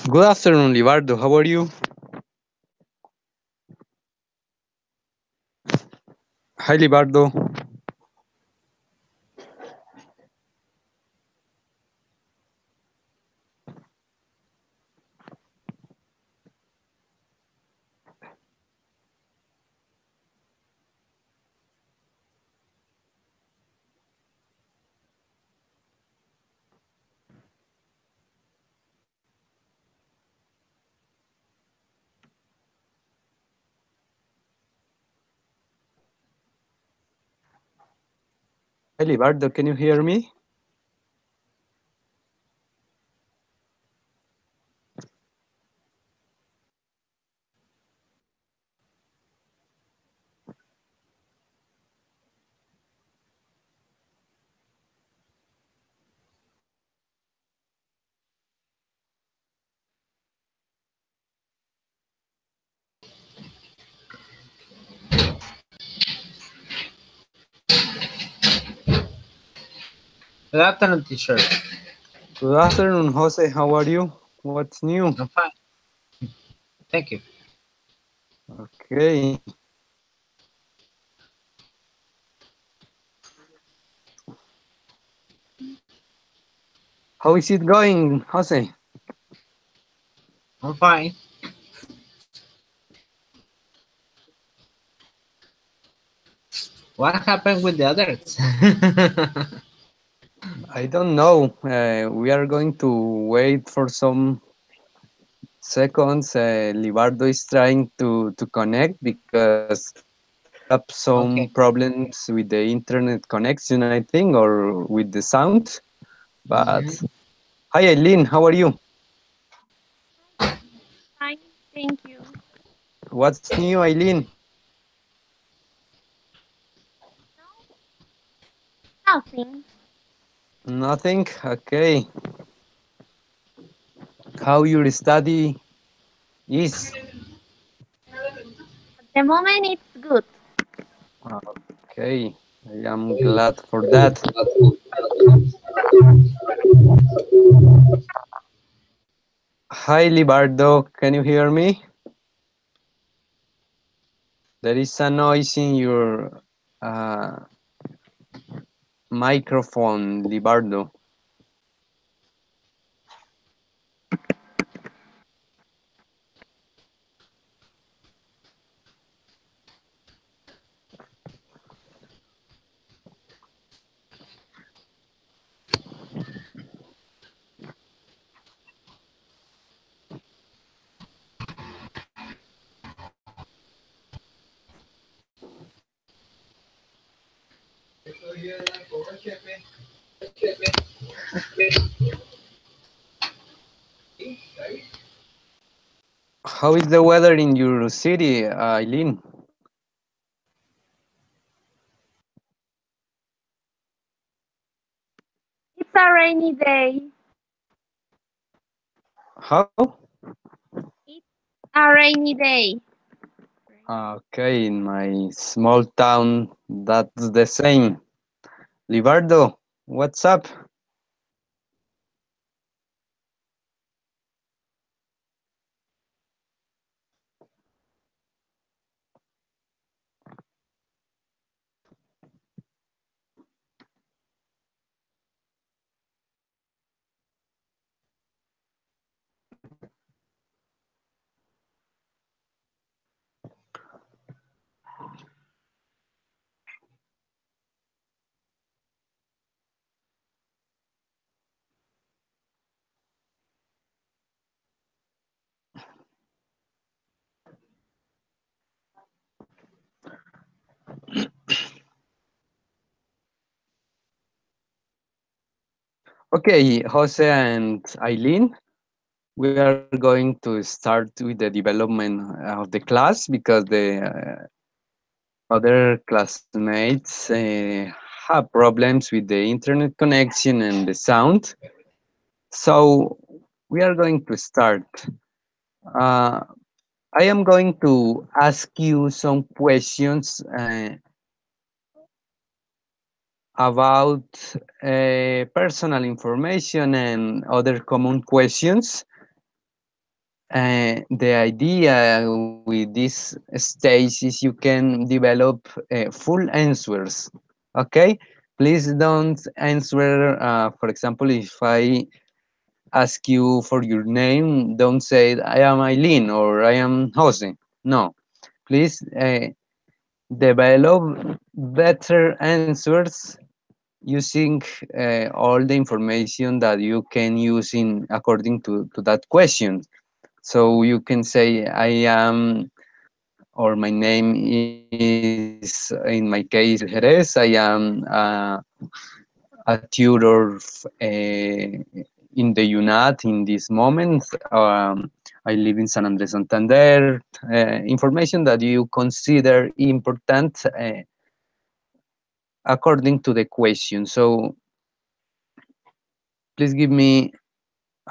Good afternoon, Libardo. How are you? Hi, Libardo. Hi, Libardo. Can you hear me? Good afternoon, teacher. Good afternoon, Jose. How are you? What's new? I'm fine. Thank you. Okay. How is it going, Jose? I'm fine. What happened with the others? I don't know. We are going to wait for some seconds. Libardo is trying to connect because we have some Okay. problems with the internet connection, I think, or with the sound. But Mhm. hi, Eileen. How are you? Fine, thank you. What's new, Eileen? Nothing. Nothing. Okay. How your study is? At the moment, it's good. Okay. I am glad for that. Hi, Libardo. Can you hear me? There is a noise in your uh, microphone, Libardo. How is the weather in your city, Eileen? It's a rainy day. How? It's a rainy day. Okay, in my small town, that's the same. Libardo, what's up? Okay, Jose and Eileen, we are going to start with the development of the class because the other classmates have problems with the internet connection and the sound. So we are going to start. Uh, I am going to ask you some questions about personal information and other common questions. the idea with this stage is you can develop full answers. Okay, please don't answer. For example, if I ask you for your name, don't say I am Eileen or I am Jose. No, please develop better answers using all the information that you can use in according to that question. So you can say I am, or my name is, in my case, Jerez. I am a tutor in the UNAT in this moment. I live in San Andres Santander. Information that you consider important according to the question. So please give me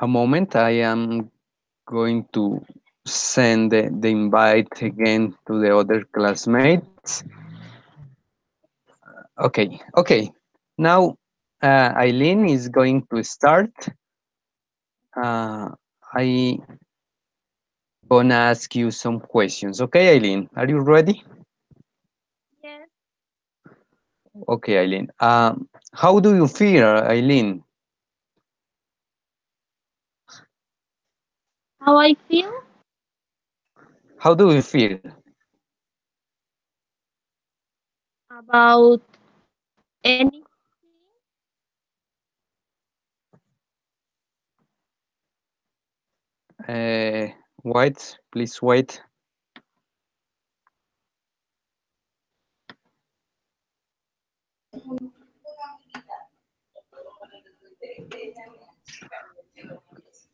a moment. I am going to send the invite again to the other classmates. Okay. Now Eileen is going to start. I gonna ask you some questions. Okay, Eileen, are you ready? Yes. Okay, Eileen. How do you feel, Eileen? How I feel How do you feel? about anything? Wait, please wait.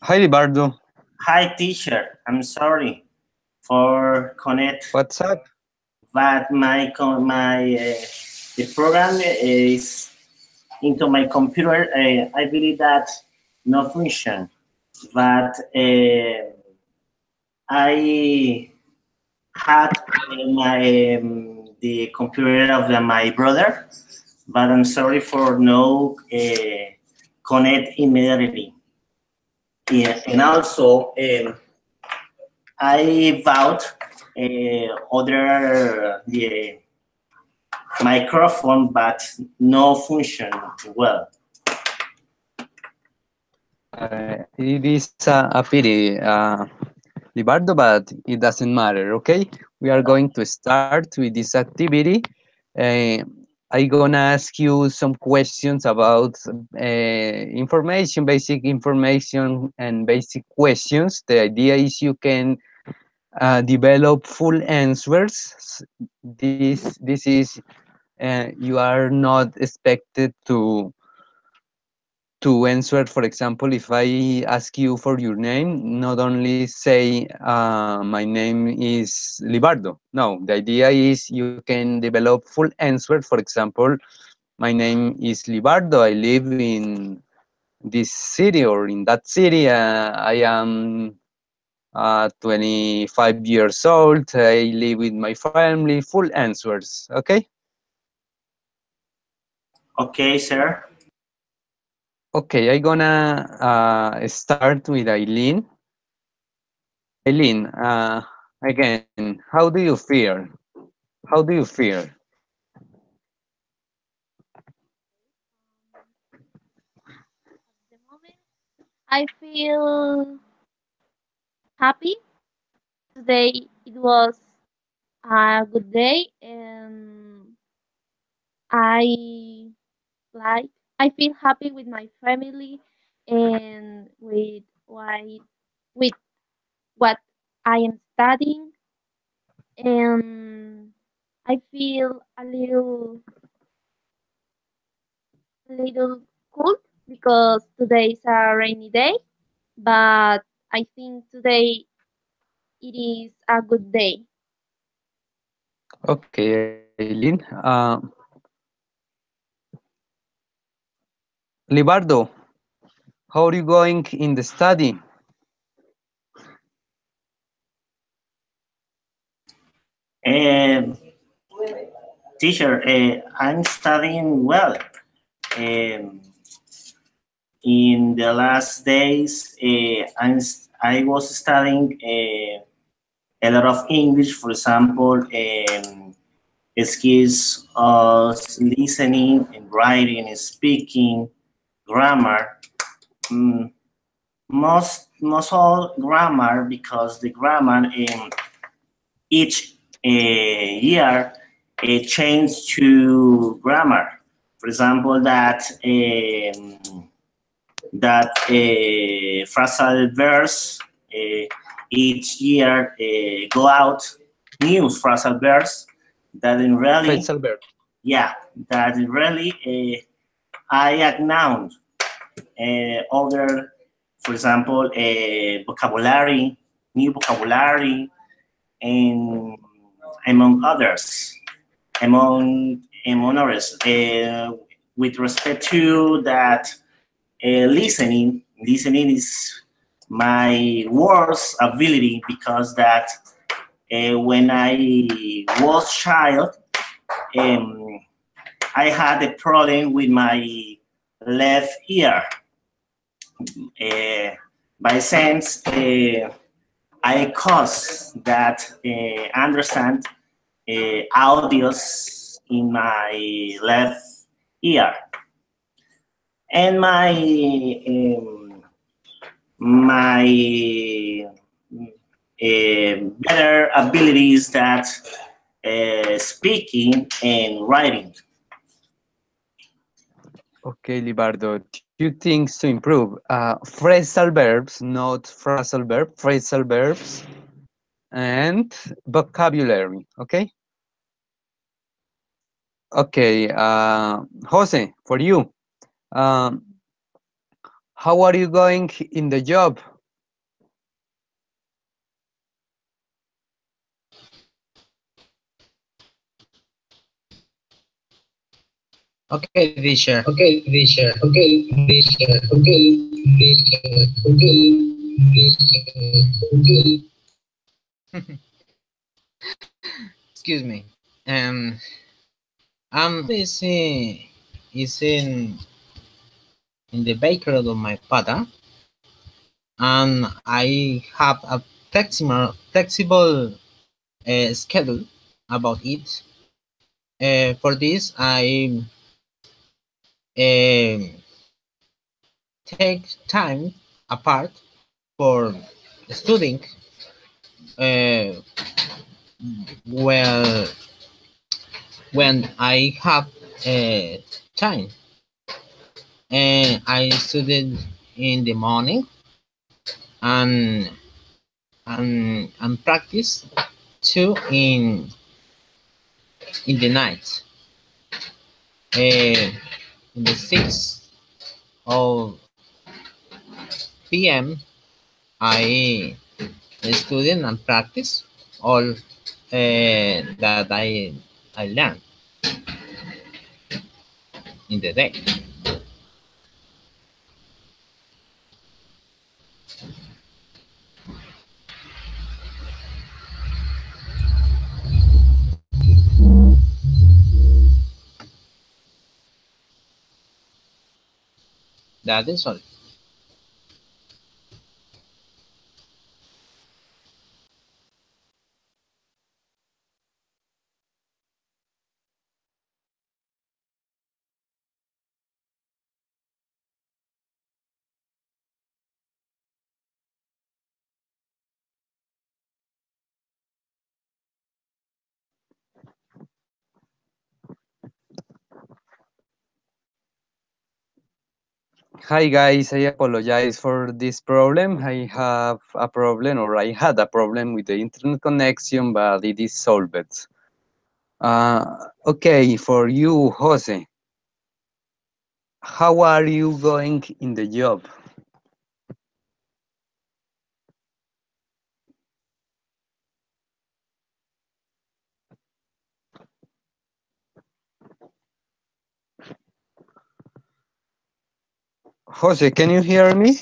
Hi, Libardo. Hi, teacher. I'm sorry for connect, What's up? but the program is into my computer. I believe that no function, but I had the computer of my brother, but I'm sorry for no connect immediately. Yeah, and also I bought other the microphone, but no function well. It is a pity, Libardo, but it doesn't matter, okay? We are going to start with this activity. I'm gonna ask you some questions about basic information and basic questions. The idea is you can develop full answers. This is you are not expected to answer. For example, if I ask you for your name, not only say my name is Libardo. No, the idea is you can develop full answer. For example, my name is Libardo. I live in this city or in that city. I am 25 years old. I live with my family. Full answers. Okay. Okay, sir. Okay, I'm gonna start with Eileen. Eileen, again, how do you feel? How do you feel? At the moment, I feel happy. Today it was a good day, and I like I feel happy with my family and with what I am studying, and I feel a little cool because today is a rainy day, but I think today it is a good day. Okay, Eileen. Libardo, how are you going in the study? Um, Teacher, I'm studying well. Um, in the last days, I was studying a lot of English, for example, skills of listening and writing and speaking, grammar. Mm, most all grammar, because the grammar in each year change to grammar. For example, that phrasal verbs each year go out new phrasal verbs that in really, Phrasal verb. yeah, that in really I add noun other, for example, vocabulary, new vocabulary, and among others, among others, with respect to that. Listening is my worst ability, because that when I was child, um, I had a problem with my left ear. By sense, I cause that understand audios in my left ear, and my better abilities that speaking and writing. Okay, Libardo, two things to improve. Phrasal verbs, not phrasal verb, phrasal verbs, and vocabulary, okay? Okay, Jose, for you, um, how are you going in the job? Okay, teacher. Okay, teacher. Okay, teacher. Okay, teacher. Okay, teacher. Excuse me. This is in the bakery of my father, and I have a flexible schedule about it. For this, I take time apart for studying. Well, when I have time, and I studied in the morning, and practice too in the night. In the 6 of p.m. I study and practice all that I learned in the day. That is all. Hi guys, I apologize for this problem. I have a problem, or I had a problem with the internet connection, but it is solved. Okay, for you, Jose, how are you going in the job? Jose, can you hear me?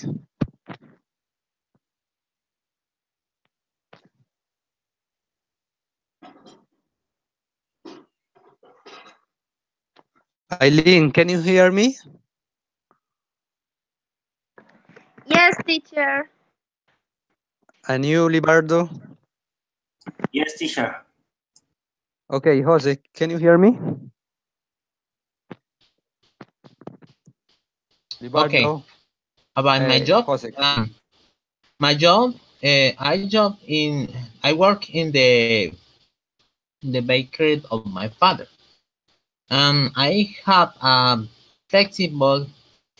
Eileen, can you hear me? Yes, teacher. And you, Libardo? Yes, teacher. Okay, Jose, can you hear me? Okay. Libardo, About my job. Jose. My job. I work in the bakery of my father. I have a flexible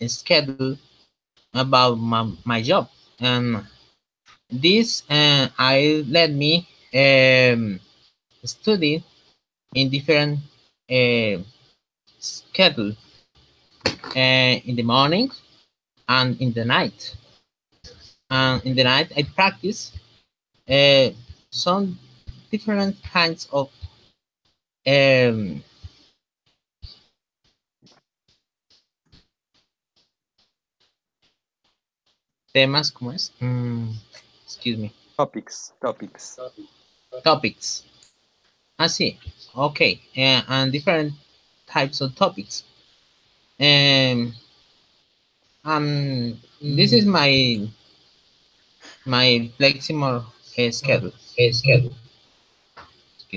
schedule about my job. This I let me study in different uh, schedule in the morning and in the night. And in the night, I practice uh, some different kinds of um, temas, ¿cómo es? Excuse me. Topics. Topics. I see. Okay. And different types of topics. This is my flexible schedule. Excuse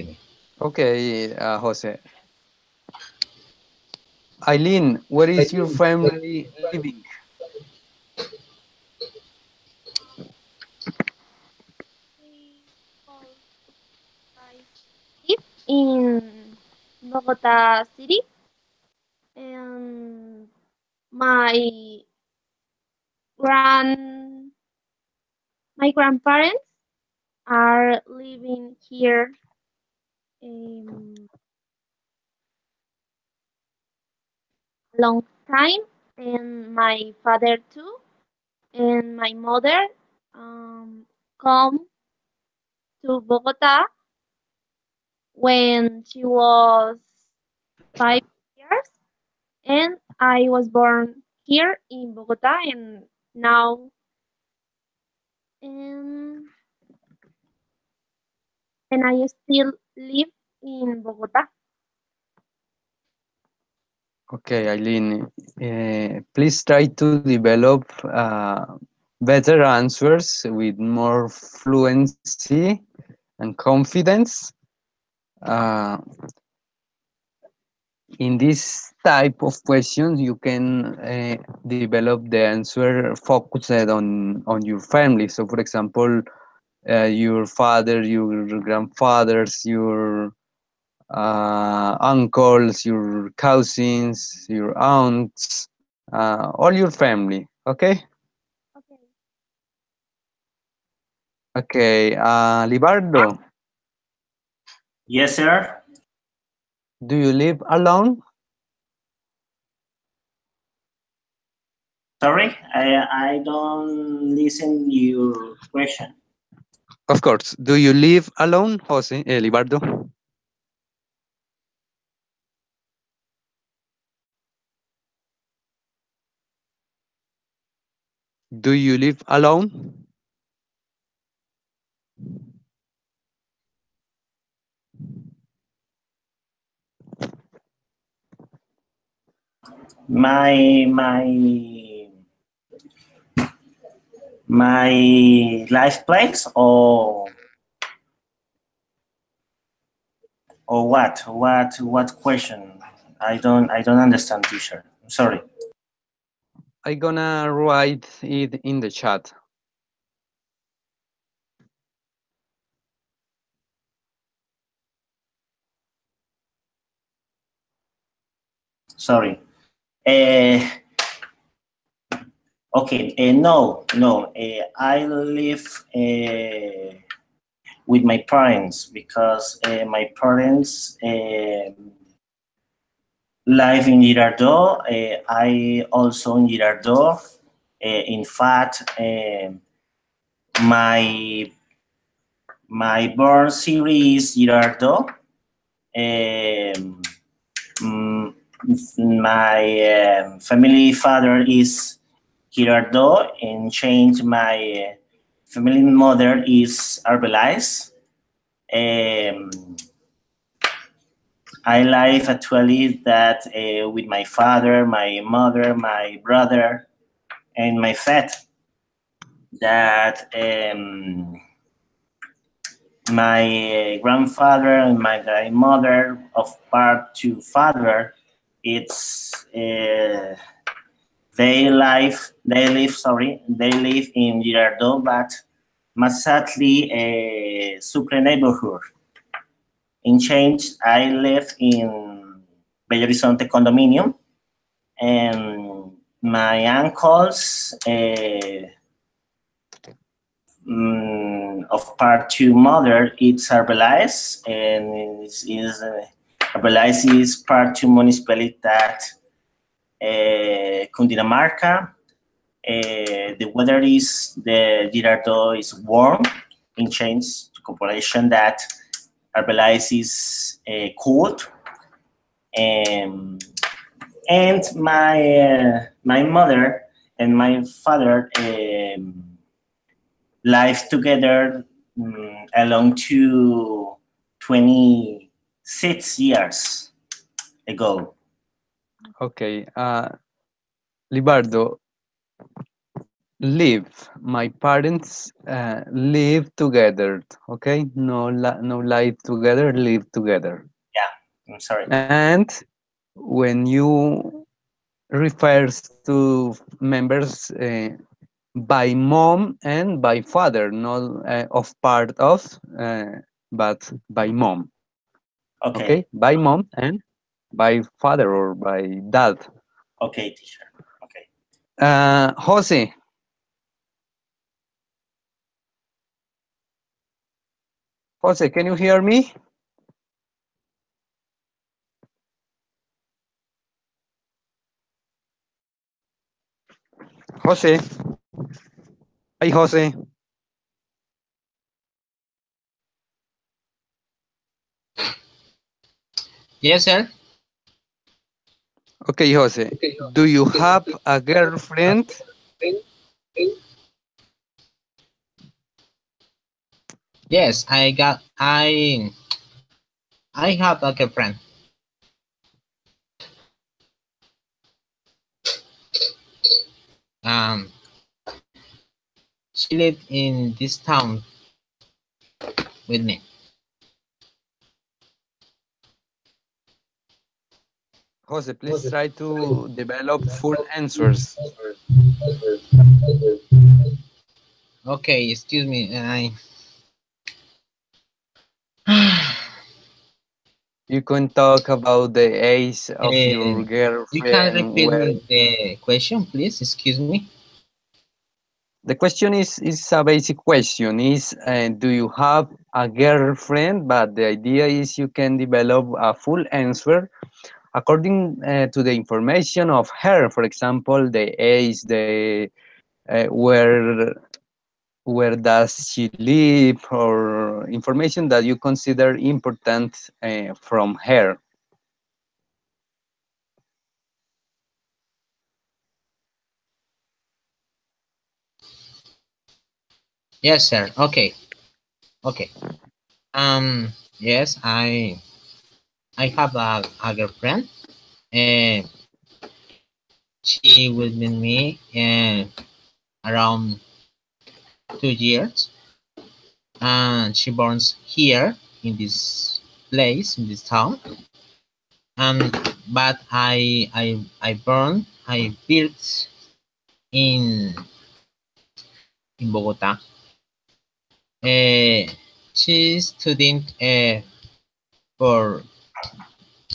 me. Okay, Jose. Eileen, where is your family living? I live in Bogota City, and my grand my grandparents are living here a long time, and my father too, and my mother come to Bogota when she was 5 years, and I was born here in Bogota, and now um, and I still live in Bogota. Okay, Eileen, please try to develop better answers with more fluency and confidence. Uh, in this type of questions, you can develop the answer focused on your family. So, for example, your father, your grandfathers, your uncles, your cousins, your aunts, all your family. Okay. Okay. Okay. Libardo, Yes, sir. do you live alone? Sorry, I don't listen your question. Of course. Do you live alone, Jose? Libardo? Do you live alone? My life place or what question? I don't understand, teacher. Sorry. I'm gonna write it in the chat. Sorry. Okay. No. I live with my parents because my parents live in Girardot. I also in Girardot. In fact, my born series Girardot. Mm, my family father is Girardot, and change my family mother is Arbeláez. I live actually that with my father, my mother, my brother, and my fat. that my grandfather and my grandmother of part to father, it's they live in Girardot, but most sadly Sucre neighborhood. In change, I live in Belo Horizonte condominium, and my uncles of part two mother, it's Arbeláez, and Arbeláez is part two municipality that Cundinamarca. The weather the Girardot is warm in change to comparison that Arbeláez is cold. And my mother and my father live together along to 26 years ago. Okay, Libardo, live. My parents live together. Okay, no live together, live together. Yeah, I'm sorry. And when you refers to members by mom and by father, not of part of, but by mom. Okay, Okay. by mom and by father or by dad. Okay, teacher. Okay. Jose. Jose, can you hear me? Jose. Hi, Jose. Yes, sir. Okay, Jose. Do you have a girlfriend? Yes, I have a girlfriend. Um, she lived in this town with me. Jose, please try to develop full answers. Okay, excuse me. You can talk about the age of your You can girlfriend. repeat Where me the question, please. Excuse me. the question is a basic question. Is do you have a girlfriend? But the idea is you can develop a full answer according to the information of her. For example, the age, the where does she live, or information that you consider important from her. Yes, sir. Okay. Okay. Yes, I have a girlfriend. Uh, she was with me around 2 years, and she born here in this place in this town. And but I built in Bogota. She's studying for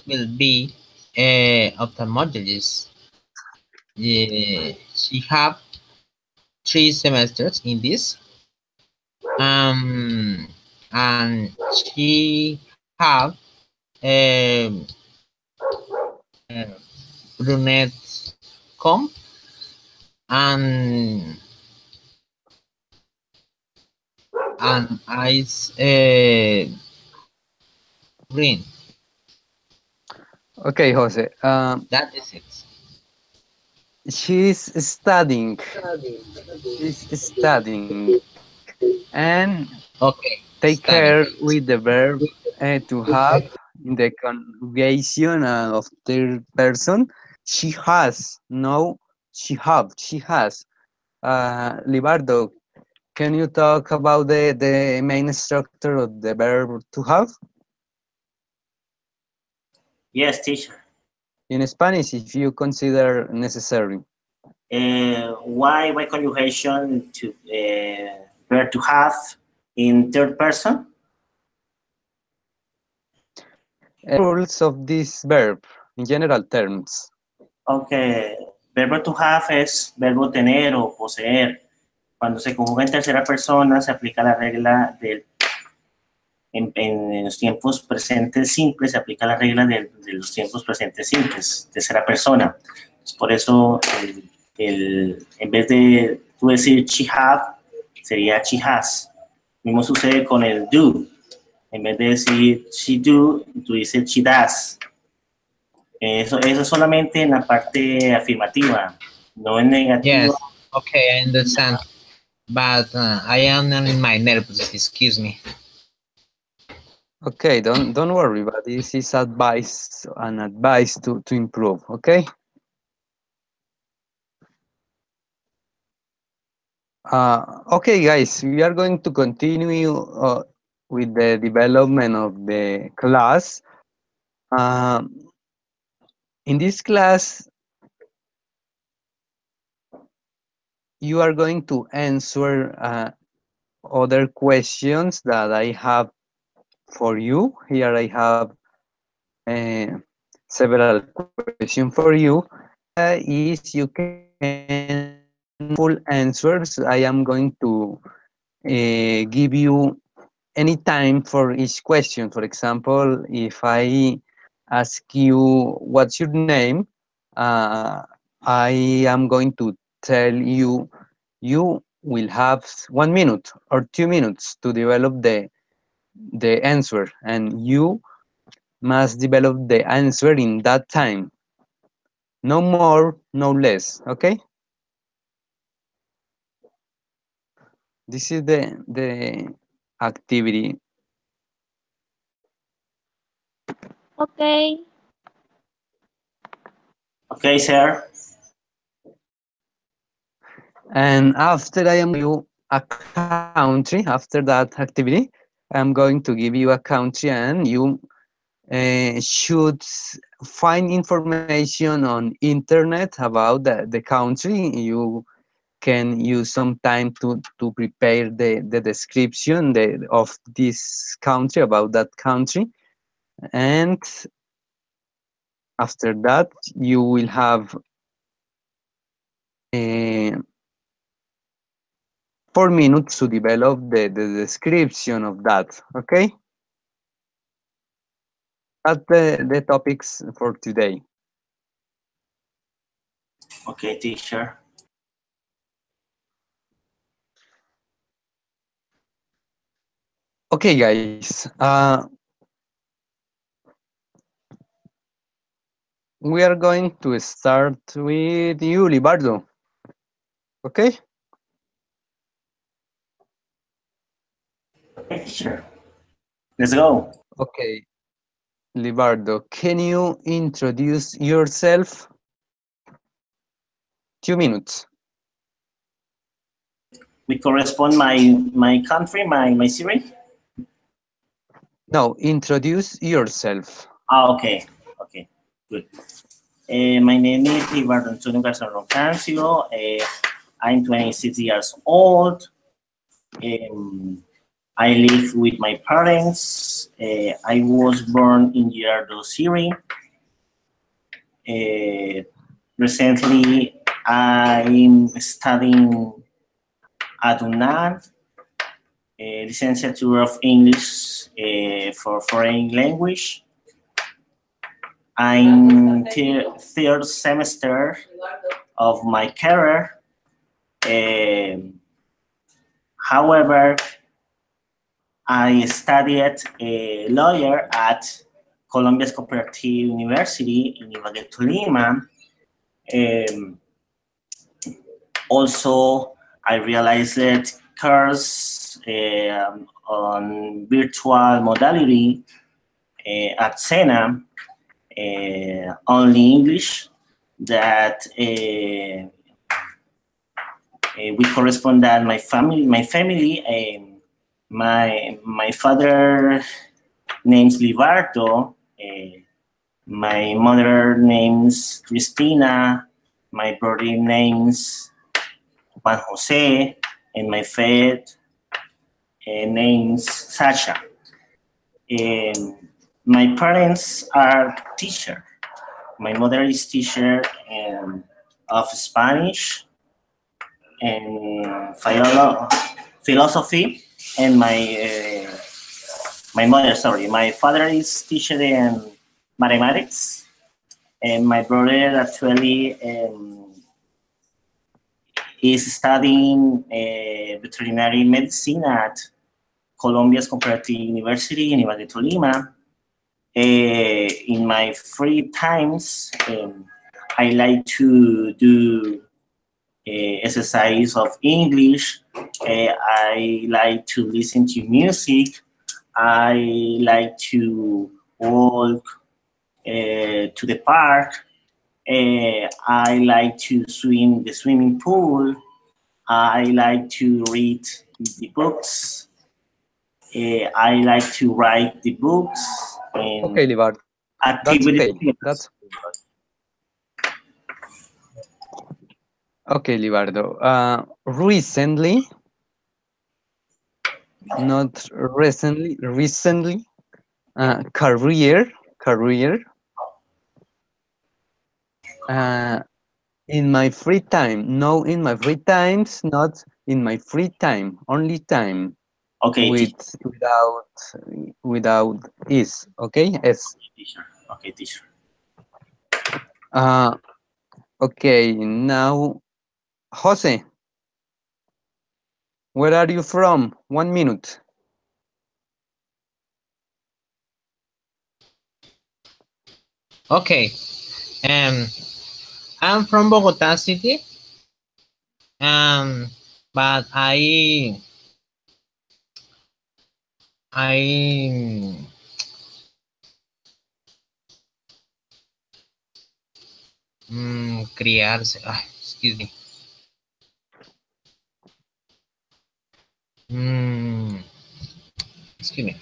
will be ophthalmologist. She have 3 semesters in this. And she have um, uh, brunette comb and eyes green. Okay, Jose. That is it. She's studying. She's studying, and Okay, take studying. care with the verb to have in the conjugation of third person. She has. No, she have. She has. Libardo, can you talk about the main structure of the verb to have? Yes, teacher. In Spanish, if you consider necessary. Why conjugation to verb to have in third person? Rules of this verb, in general terms. Okay, verbo to have es verbo tener o poseer. Cuando se conjuga en tercera persona, se aplica la regla del. En los tiempos presentes simples se aplica la regla de los tiempos presentes simples, tercera persona. Por eso, en vez de tú decir she have, sería she has. Mismo sucede con el do. En vez de decir she do, tú dices she does. Eso solamente en la parte afirmativa, no en negativa. Yes, okay, I understand. But I am in my nerves, excuse me. Okay, don't worry, but this is advice to improve, okay? Okay, guys, we are going to continue with the development of the class. In this class, you are going to answer other questions that I have for you. Here I have several questions for you. Is you can full answers. I am going to give you any time for each question. For example, if I ask you what's your name, I am going to tell you you will have 1 minute or 2 minutes to develop the answer, and you must develop the answer in that time. No more, no less, okay? This is the activity. Okay. Okay, sir. And after I am you a country, after that activity, I'm going to give you a country, and you should find information on internet about the country. You can use some time to prepare the description of this country, about that country, and after that you will have 4 minutes to develop the description of that, okay? That's the topics for today. Okay, teacher. Okay, guys. We are going to start with you, Libardo. Okay? Okay, teacher. Let's go. Okay. Libardo, can you introduce yourself? 2 minutes. We correspond my country, my city. No, introduce yourself. Okay, good. My name is Libardo Antonio Garza Roncancio. I'm 26 years old. I live with my parents. I was born in Girardot City. Recently, I'm studying at UNAD, Licenciature of English for Foreign Language. I'm third semester of my career. However, I studied a lawyer at Colombia's Cooperative University in Ibagué, Tolima. Also, I realized that course on virtual modality at SENA, only English, that we correspond that my family, my father names Libardo, my mother names Cristina, my brother names Juan Jose, and my friend names Sasha. Um, my parents are teacher. My mother is teacher of Spanish and philosophy, and my mother, sorry, my father is teacher in mathematics, and my brother actually is studying veterinary medicine at Colombia's Comparative University in Ibagué, Tolima. In my free times, I like to do exercise of English. I like to listen to music. I like to walk to the park. I like to swim the swimming pool. I like to read the books. I like to write the books and Okay, Libar. That's activities. okay. That's okay, Libardo. Recently, not recently, career. Uh, in my free time. No, in my free times, not in my free time. Only time Okay, with without is. Okay, s. teacher. Okay, teacher. Uh, okay. Now, Jose, where are you from? 1 minute. Okay. Um, I'm from Bogota City. Um, but I criarse. Excuse me. Mm, excuse me.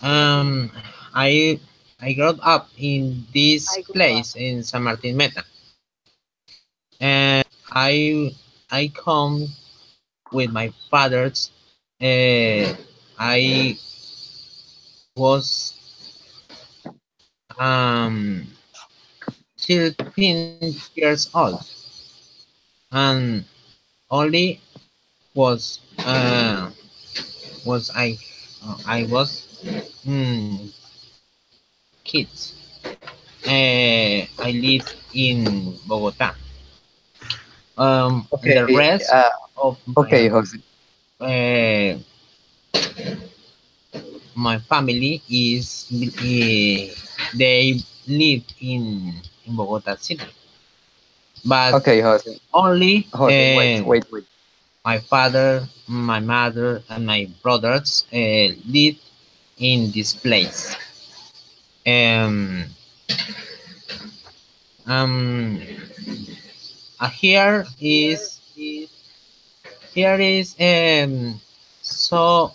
Um, I I grew up in this place in San Martin Meta, and I come with my father's. I was um 13 years old, and only was was I was mm, kids. I live in Bogota. And the Okay. rest of Okay, Jose. uh, my family is they live in Bogota City, but Okay, Jose. only Jose, wait. my father, my mother, and my brothers live in this place. Um, um, here is so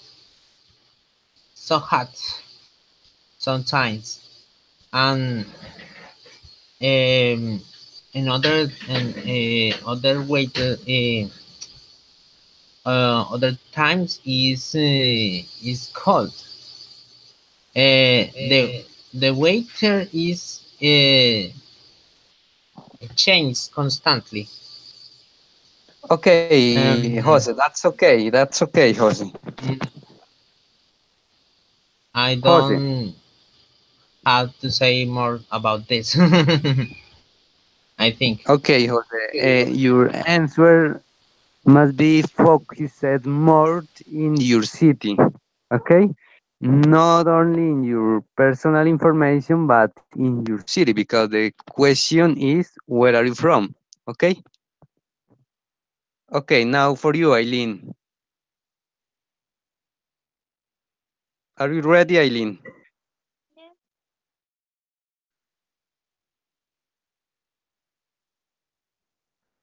so hot sometimes, and another and other way to other times is cold. The waiter is changed constantly. Okay, Um, Jose. That's okay. That's okay, Jose. mm, I Jose. don't have to say more about this. I think. Okay, Jose. Your answer must be focused more in your city. Okay, not only in your personal information, but in your city, because the question is, where are you from? Okay. Okay. Now for you, Eileen. Are you ready, Eileen? Yes.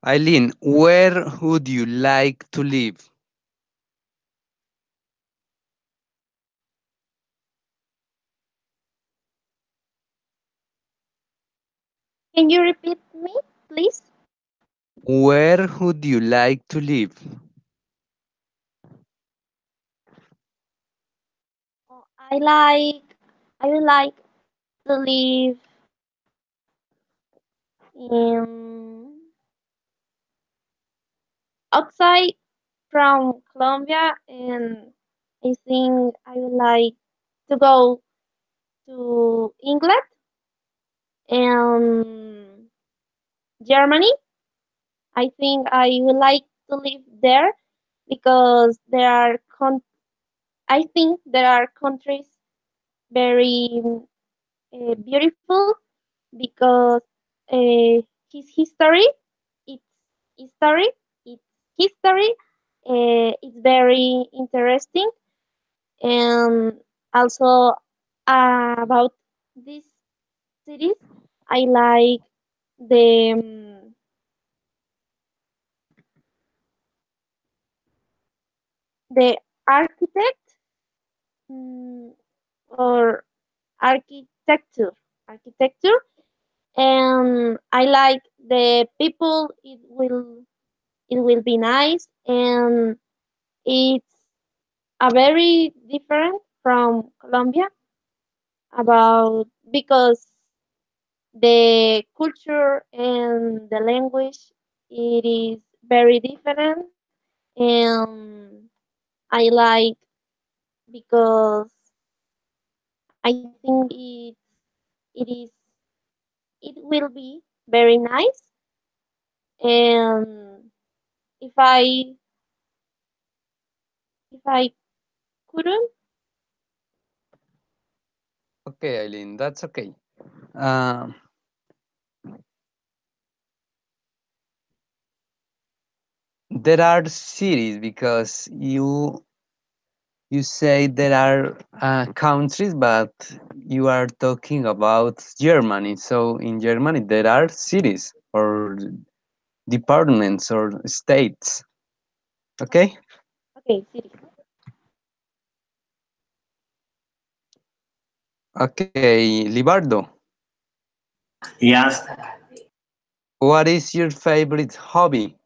Eileen, where would you like to live? Can you repeat me, please? Where would you like to live? Oh, I would like to live in outside from Colombia, and I think I would like to go to England and Germany. I think I would like to live there because I think there are countries very beautiful because uh, his history, its history, its history, is very interesting, and also about this series, I like the the architect mm, or architecture, and I like the people. It will be nice, and it's a very different from Colombia about because the culture and the language it is very different, and I like because I think it it will be very nice, and if I couldn't. Okay, Eileen, that's okay. Um, there are cities because you say there are countries, but you are talking about Germany. So in Germany, there are cities or departments or states. Okay? Okay, city. Okay, Libardo, Yes, what is your favorite hobby?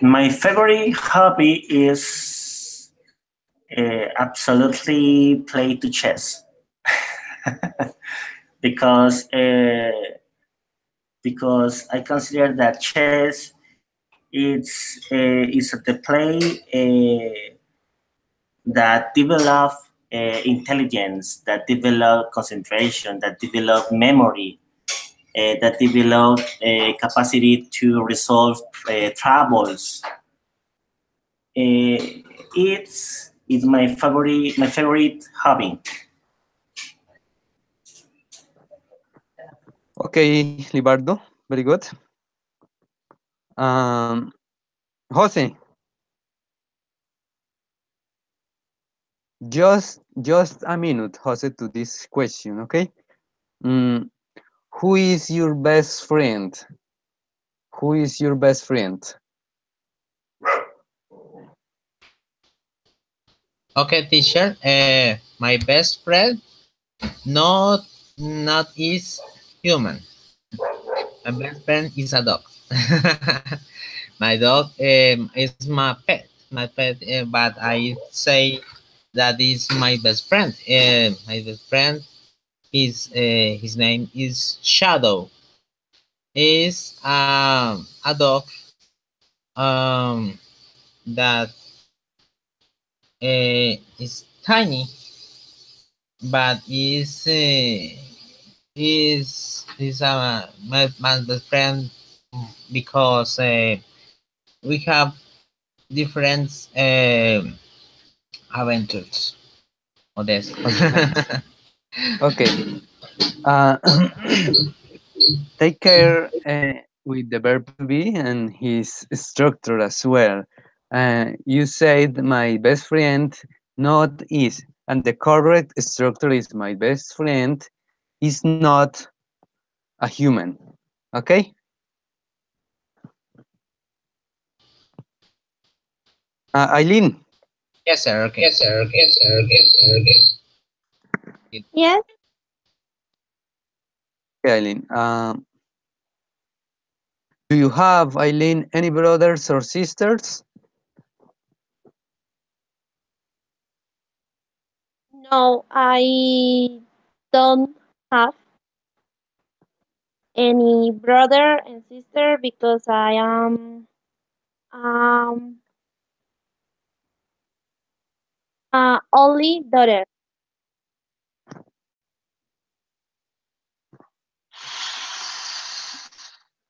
my favorite hobby is absolutely play to chess because I consider that chess is the play that develop intelligence, that develop concentration, that develop memory, that develop capacity to resolve troubles. It's my favorite hobby. Okay, Libardo, very good. Um, Jose, just a minute, Jose, to this question, okay? Mm, who is your best friend? Who is your best friend? Okay, teacher. My best friend not not is human. My best friend is a dog. My dog is my pet. My pet, but I say that is my best friend. My best friend is his name is Shadow. Is a dog um, that is tiny, but is my best friend because we have different adventures on this. Okay. Uh, take care with the verb to be and his structure as well. You said my best friend, not is, and the correct structure is my best friend is not a human. Okay? Eileen. Yes, sir. Okay. Yes, sir. Yes, sir. Yes, sir. Yes. Yes. Okay, Eileen. Do you have, Eileen, any brothers or sisters? No, I don't have any brother and sister because I am um only daughter.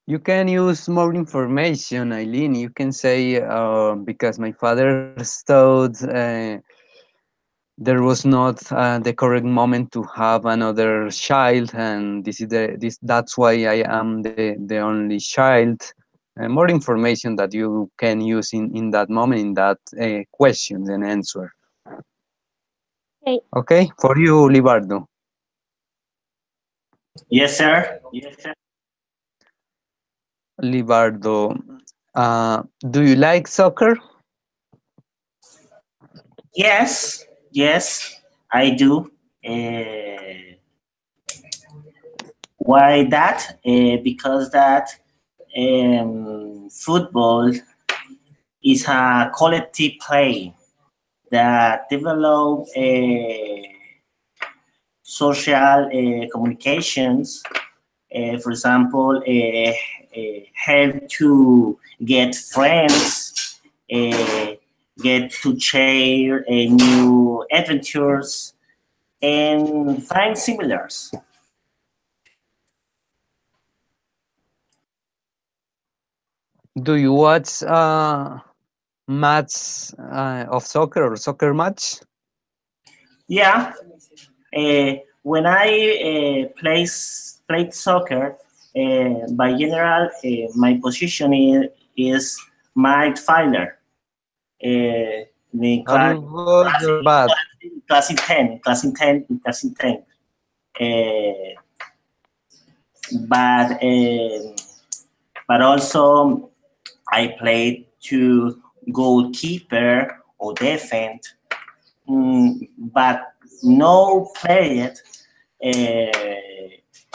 You can use more information, Eileen. You can say, because my father thought there was not the correct moment to have another child, and that's why I am the only child. More information that you can use in that moment, in that question and answer. Okay. Okay, for you, Libardo. Yes, sir. Yes, sir. Libardo, do you like soccer? Yes, yes, I do. Uh, why that? Because that football is a collective play that develop social communications. For example, help to get friends, uh, get to share new adventures, and find similars. Do you watch match of soccer or soccer match? Yeah, when I played soccer, by general, my position is midfielder. The Are class, you good or bad? class in 10, class in 10, class in 10. Uh, but but also I played to goalkeeper or defense, but no played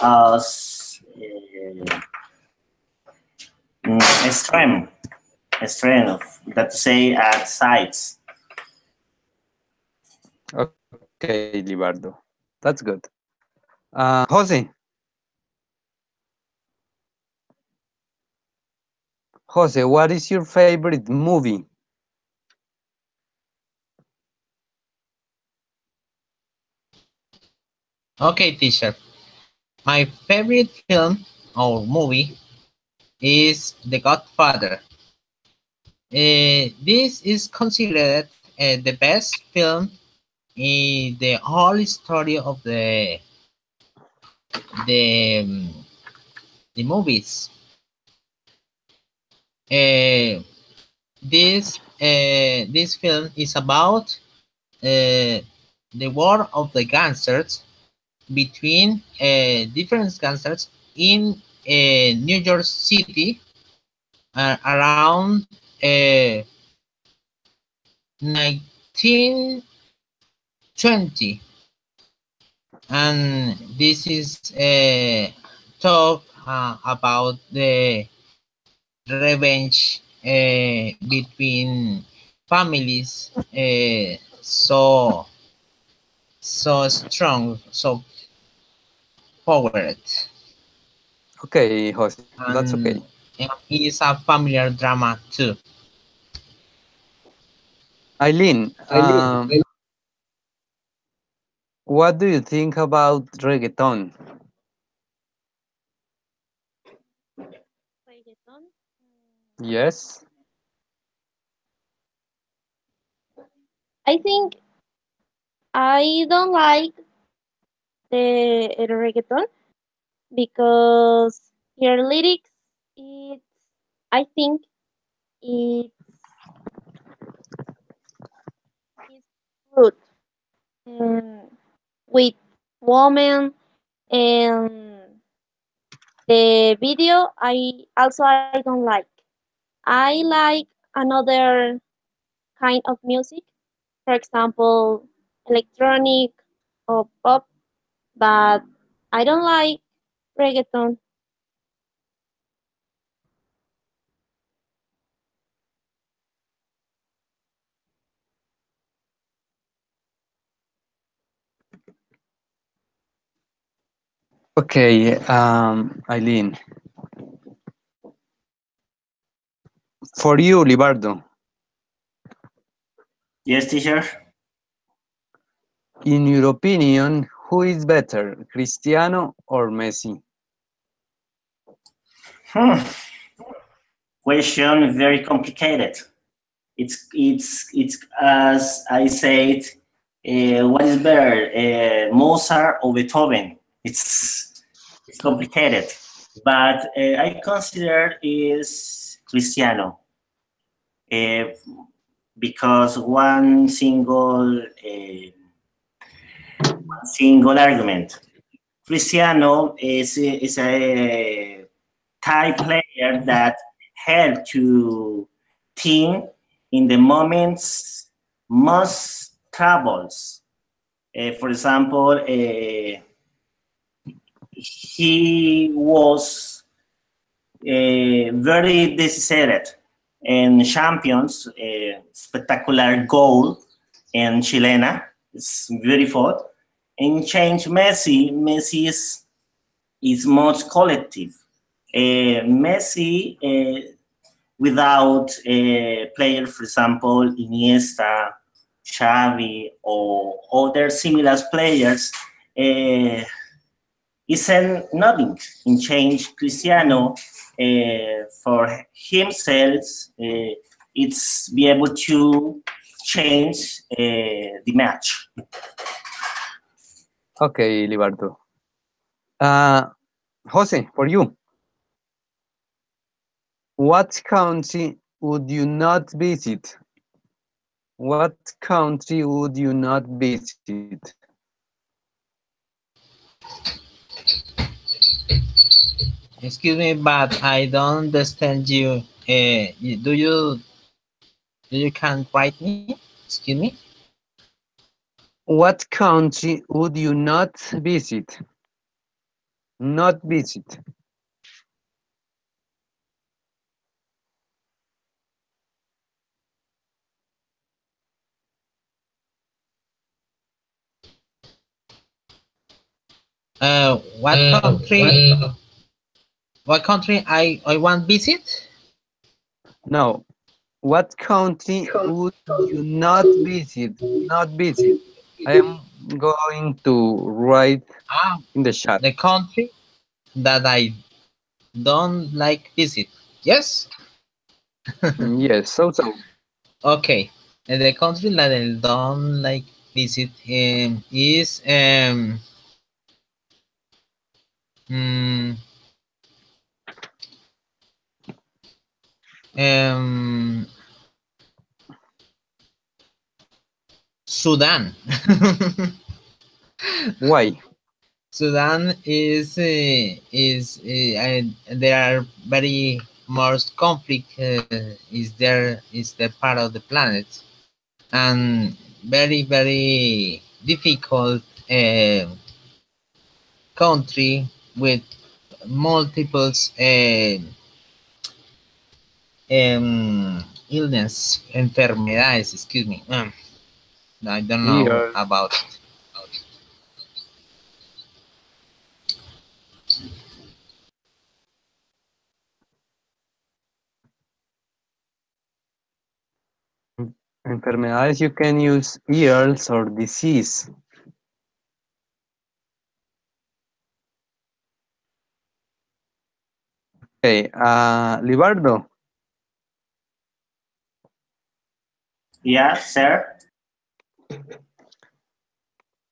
as extreme, extreme of that say at sides. Okay, Libardo. That's good. Jose. Jose, what is your favorite movie? Okay, teacher. My favorite film or movie is The Godfather. This is considered the best film in the whole story of the um, the movies. Uh, this film is about the war of the gangsters between different gangsters in New York City around 1920, and this is talk about the revenge between families, so strong, so powered, Okay, Jose, that's okay. and it is a familiar drama too. Eileen, Eileen, what do you think about reggaeton? Reggaeton. Yes. I think I don't like the reggaeton because your lyrics, it's I think it's rude and with women and The video I don't like. I like another kind of music, for example, electronic or pop, but I don't like reggaeton. Okay, Eileen. For you, Libardo, Yes, teacher. in your opinion, who is better, Cristiano or Messi? Hmm. Question very complicated. It's as I said. What is better, Mozart or Beethoven? It's complicated, but I consider is Cristiano because one single argument. Cristiano is a type player that help to team in the moments most troubles. For example, he was very decisive in Champions, spectacular goal in Chilena. It's beautiful. In change Messi is much collective. Messi, without a player, for example, Iniesta, Xavi, or other similar players, isn't nothing in change. Cristiano, for himself, it's be able to change the match. Okay, Libardo. Jose, for you, what country would you not visit? What country would you not visit? Excuse me, but I don't understand you. Do you can write me? Excuse me. What country would you not visit? Not visit. What country? What country I want visit? No. What country would you not visit? Not visit. I am going to write Ah, in the chat. the country that I don't like visit. Yes. Yes, so. Okay. And the country that I don't like visit is mm, um Sudan. Why? Sudan there are very most conflict is the part of the planet, and very difficult country with multiple illness enfermedades. Excuse me. I don't know Here. about it. Enfermedades, you can use ills or disease. Okay, Libardo, Yeah, sir.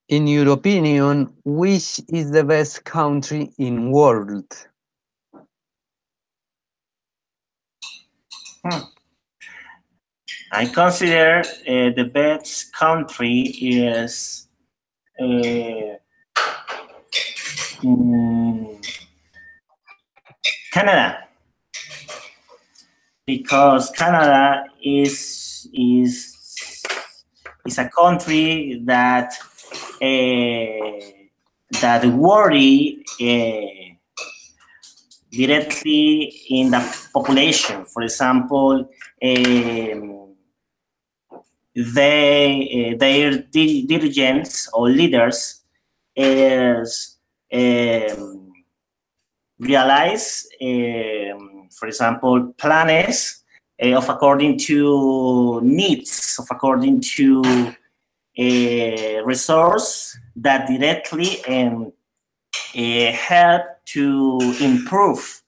in your opinion, which is the best country in world? I consider the best country is mm, Canada, because Canada is a country that that worry directly in the population. For example, their dirigents or leaders is realize, for example, plans of according to needs, of according to resource that directly help to improve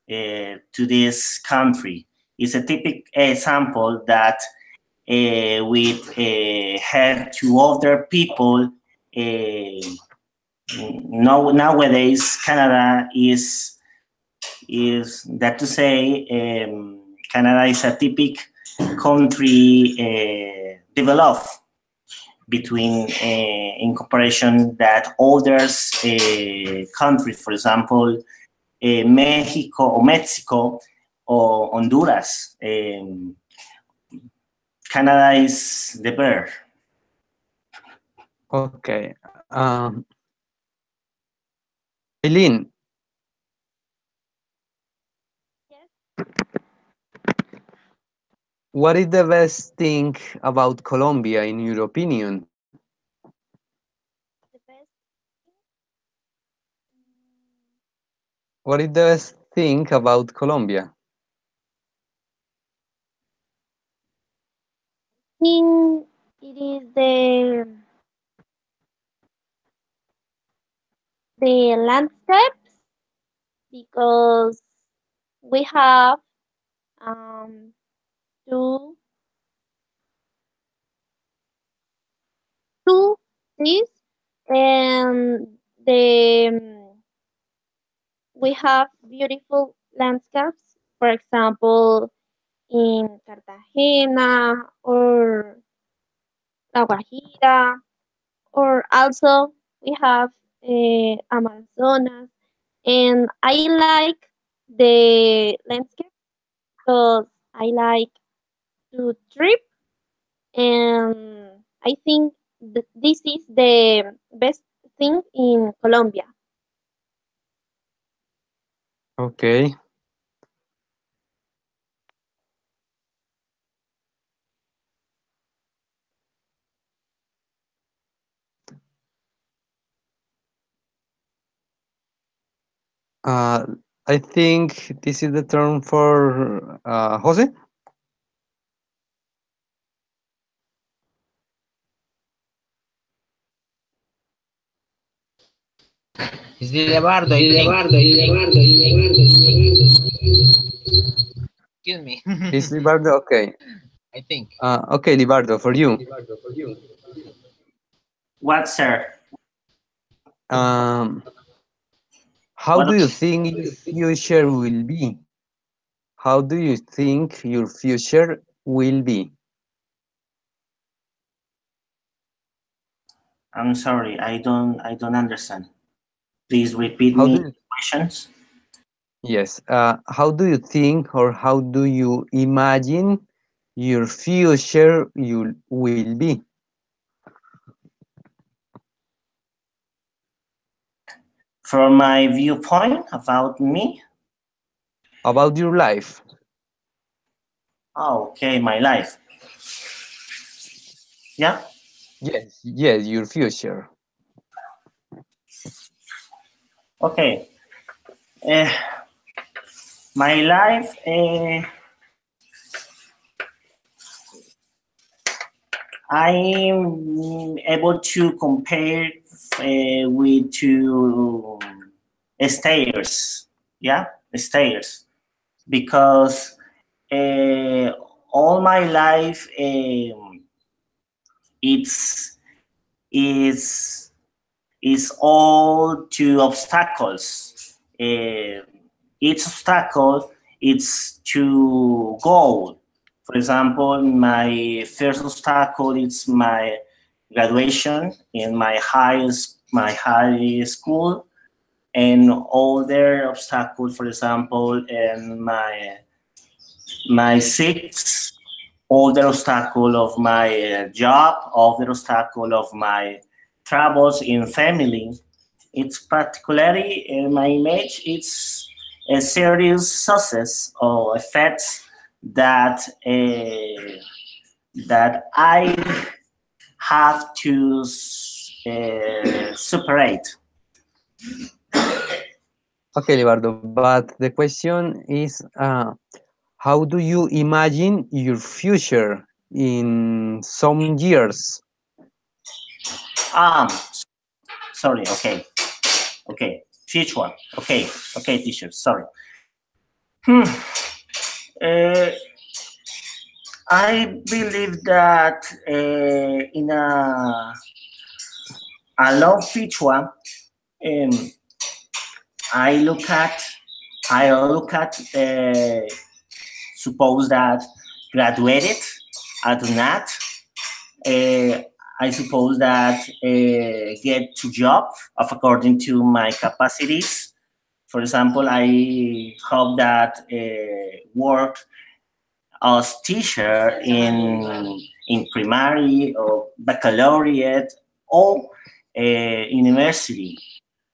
to this country. It's a typical example that with help to other people. Nowadays, Canada is that to say, Canada is a typical country developed between in comparison that others countries, for example, Mexico or Honduras. Canada is the better. Okay. Eileen. Yes. What is the best thing about Colombia, in your opinion? The best. What is the best thing about Colombia? I think it is the landscapes, because we have two seas, and we have beautiful landscapes. For example, in Cartagena or La Guajira, or also we have Amazonas, and I like the landscape because I like to trip, and I think this is the best thing in Colombia. Okay. I think this is the term for Jose. It's Libardo, I think. Excuse me. Is Libardo? Okay. I think. Okay, Libardo, for you. What, sir? How What- do you think your future will be? How do you think your future will be? I'm sorry, I don't understand. Please repeat How me do you, questions. yes. How do you think, or how do you imagine your future you will be? From my viewpoint about me, About your life? oh, okay, my life. Yeah. Yes, yes, your future. Okay. My life. I'm able to compare with two stairs. Yeah, stairs, because all my life it's is all to obstacles. Each obstacle it's to goal. For example, my first obstacle is my graduation in my high school. and other obstacles, for example, my six, other obstacle of my job, other obstacle of my travels in family. It's particularly my image. It's a serious success or effects that that I have to separate. Okay, Libardo, but the question is, how do you imagine your future in some years? Um, sorry. Okay. Which one? Okay. Teacher. Sorry. Uh, I believe that in a long future, I look at suppose that graduated at NAT. I suppose that get to job of according to my capacities. For example, I hope that work as teacher in primary or baccalaureate or university.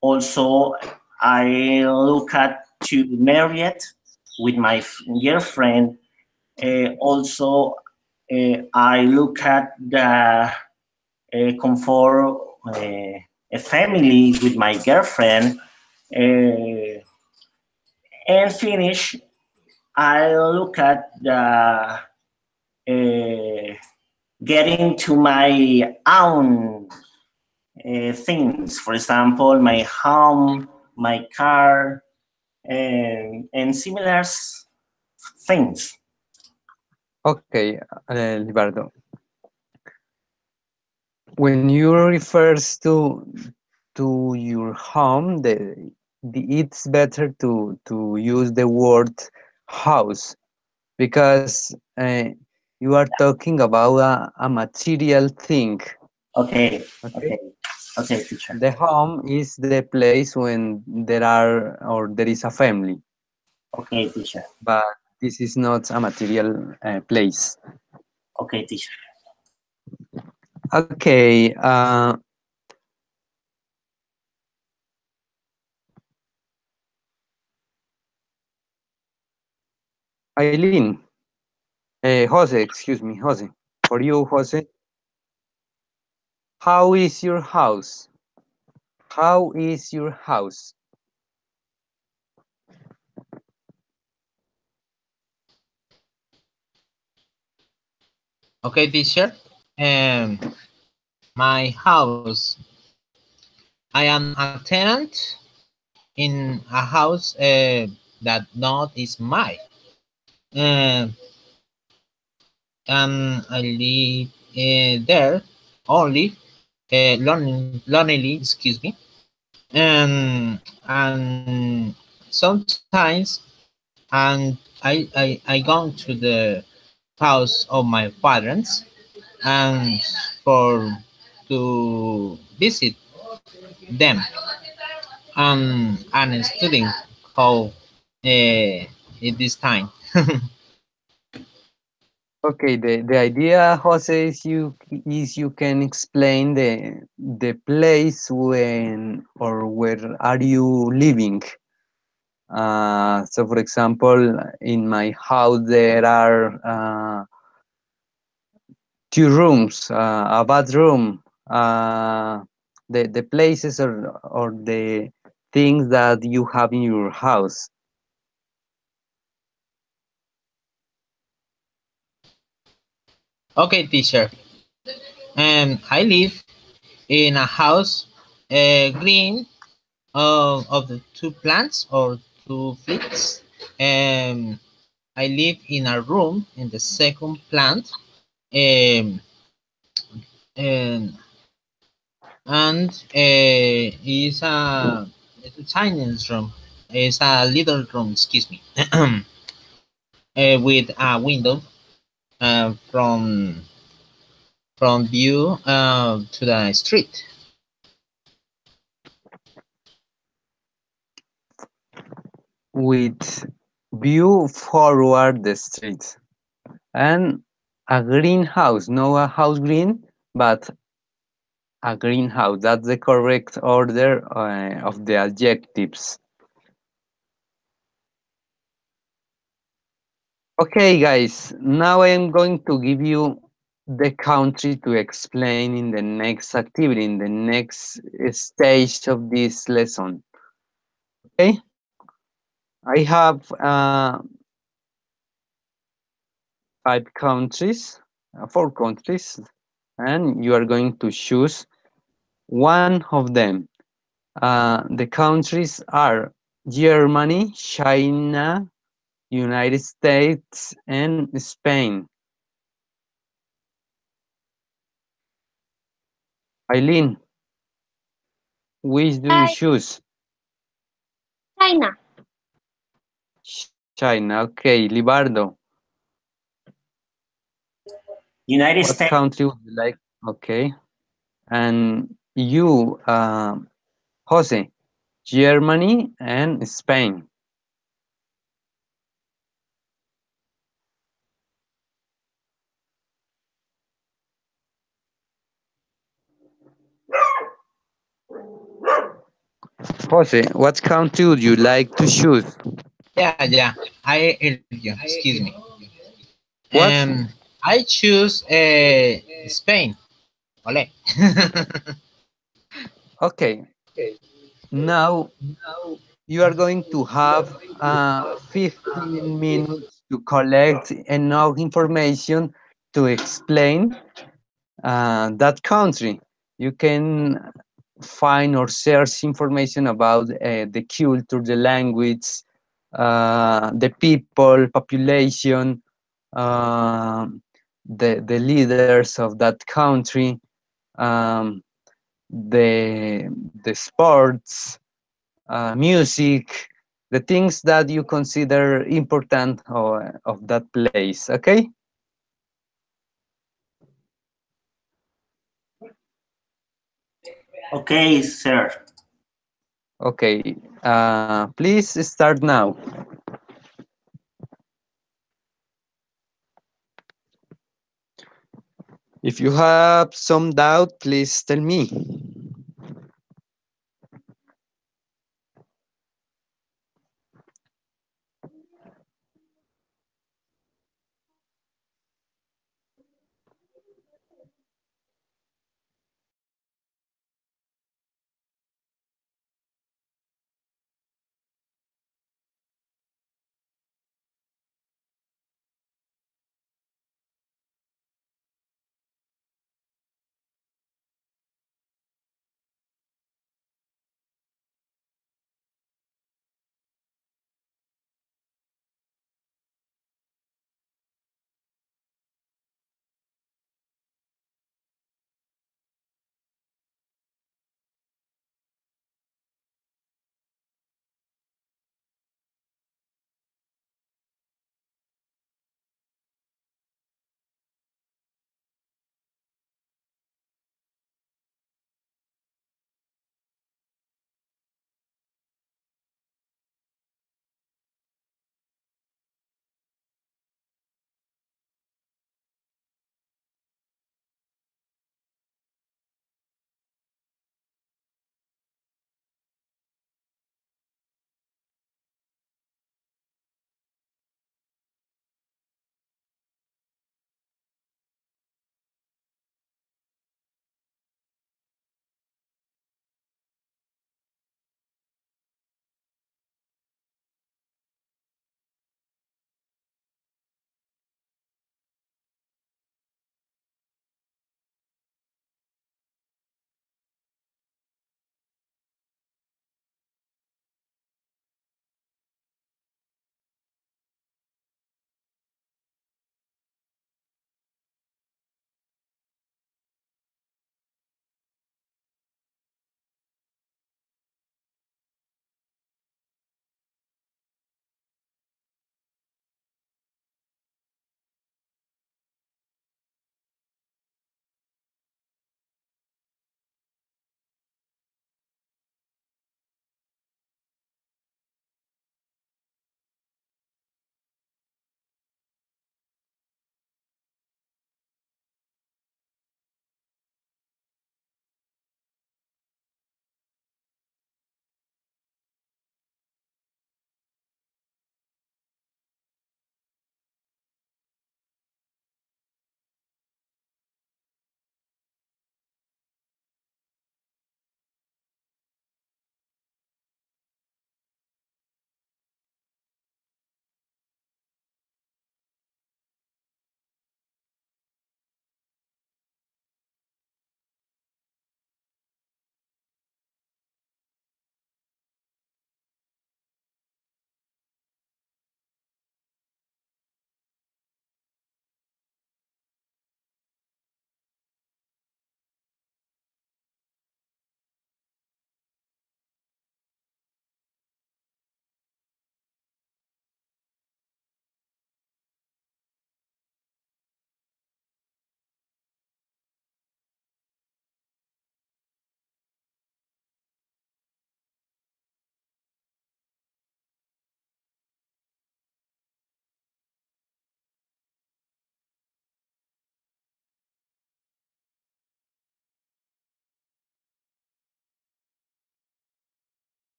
Also, I look at to marry it with my girlfriend. Also, I look at the comfort a family with my girlfriend, and finish. I look at the getting to my own things. For example, my home, my car, and similar things. Okay, Libardo. When you refers to your home, it's better to use the word house, because you are talking about a material thing. Okay, Okay, teacher. the home is the place when there is a family, Okay, teacher. but this is not a material place. Okay, teacher. Okay, Eileen, Jose, excuse me, Jose. For you, Jose, how is your house? How is your house? Okay, teacher. My house. I am a tenant in a house that not is mine. Uh, and I live there only lonely, excuse me. And sometimes and I go to the house of my parents and for to visit them and studying how at this time. Okay, the idea, Jose, is you can explain the place when or where are you living. So, for example, in my house there are two rooms, a bathroom, the places or the things that you have in your house. Okay, teacher. I live in a house green of the two plants or two fleets. I live in a room in the second plant. Um, and it's a tiny room. It's a little room, excuse me, with a window from view to the street. with view forward the street, and a greenhouse, no a house green, but a greenhouse. That's the correct order of the adjectives. Okay, guys, now I am going to give you the country to explain in the next activity, in the next stage of this lesson. Okay, I have 5 countries, 4 countries, and you are going to choose one of them. The countries are Germany, China, United States, and Spain. Eileen, which do you choose? China. China. Okay, Libardo, United what States. country would you like? Okay, and you, Jose, Germany and Spain. Jose, what country would you like to choose? Yeah. I heard you. Excuse me. What? I choose Spain. Ole. Okay, now you are going to have 15 minutes to collect enough information to explain that country. You can find or search information about the culture, the language, the people, population, um, the leaders of that country, um, the sports, music, the things that you consider important of that place. Okay. Okay, sir. Okay. Please start now. If you have some doubt, please tell me.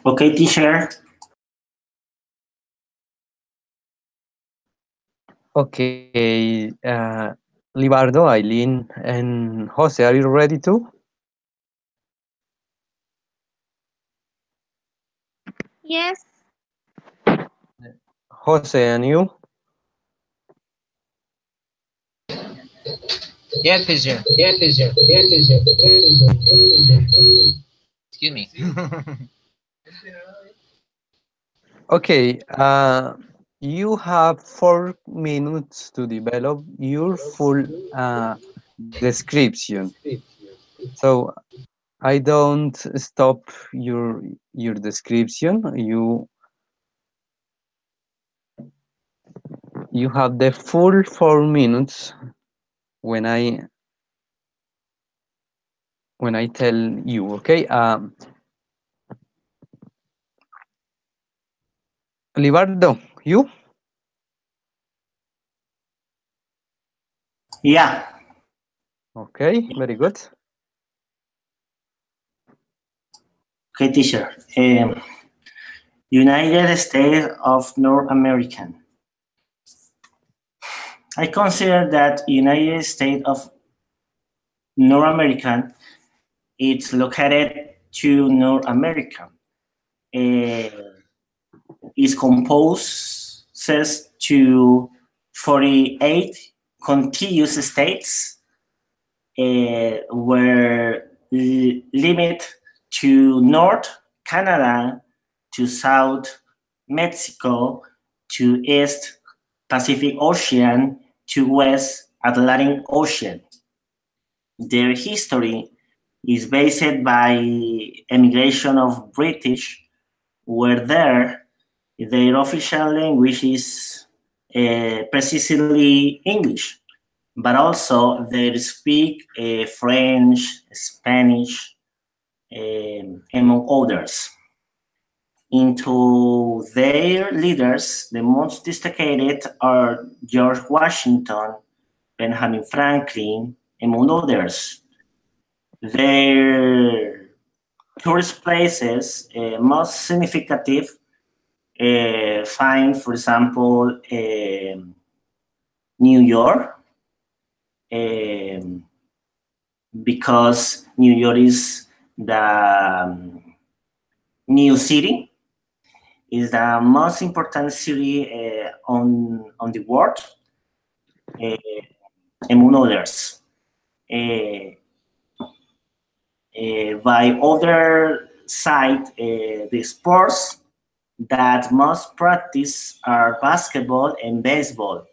Okay, teacher. Okay, Libardo, Eileen, and Jose, are you ready too? Yes. Jose, and you? Yeah, teacher. Yeah, teacher. Yeah, teacher. Yeah, teacher. Excuse me. Okay, you have 4 minutes to develop your full description. So I don't stop your description. You have the full 4 minutes when I tell you. Okay, Libardo, you? Yeah. Okay, very good. Okay, teacher. United States of North America. I consider that United States of North America it's located to North America. Is composed says to 48 contiguous states were limit to North Canada, to South Mexico, to East Pacific Ocean, to West Atlantic Ocean. Their history is based by emigration of British were there. Their official language is precisely English, but also they speak French, Spanish, among others. Into their leaders, the most destacated are George Washington, Benjamin Franklin, among others. Their tourist places, most significant, find, for example, New York, because New York is the new city, is the most important city on the world, among others. By other side, the sports that most practice are basketball and baseball.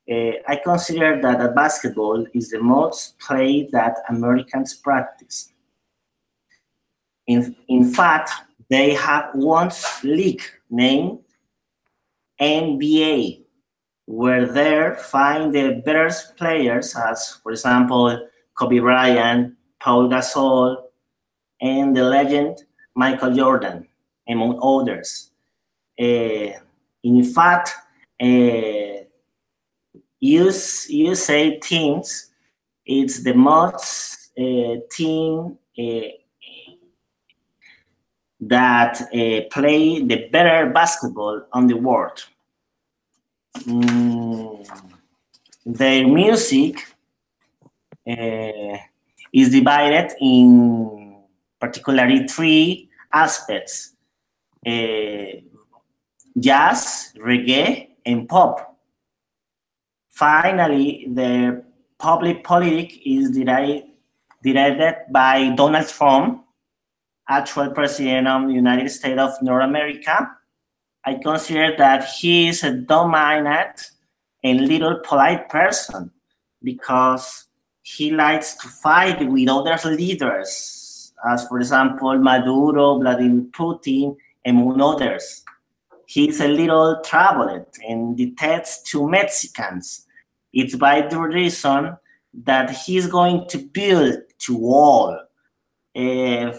I consider that basketball is the most played that Americans practice. In fact, they have one league named NBA, where they find the best players, as for example, Kobe Bryant, Paul Gasol, and the legend Michael Jordan, among others. In fact, USA teams, it's the most team that play the better basketball on the world. Their music is divided in particularly 3 aspects: jazz, reggae, and pop. Finally, the public politic is directed by Donald Trump, actual president of the United States of North America. I consider that he is a dominant and little polite person because he likes to fight with other leaders, as for example, Maduro, Vladimir Putin, among others. He's a little troubled and detests to Mexicans. It's by the reason that he's going to build a wall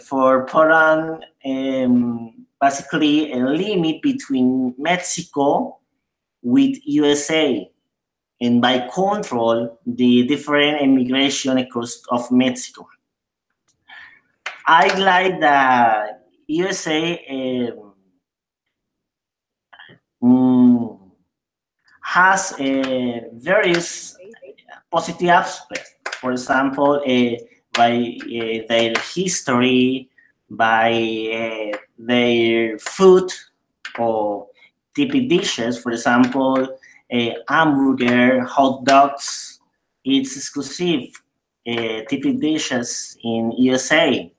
for put on basically a limit between Mexico with USA, and by control the different immigration across of Mexico. I like that USA mm, has various positive aspects. For example, by their history, by their food or typical dishes. For example, hamburger, hot dogs. It's exclusive typical dishes in USA.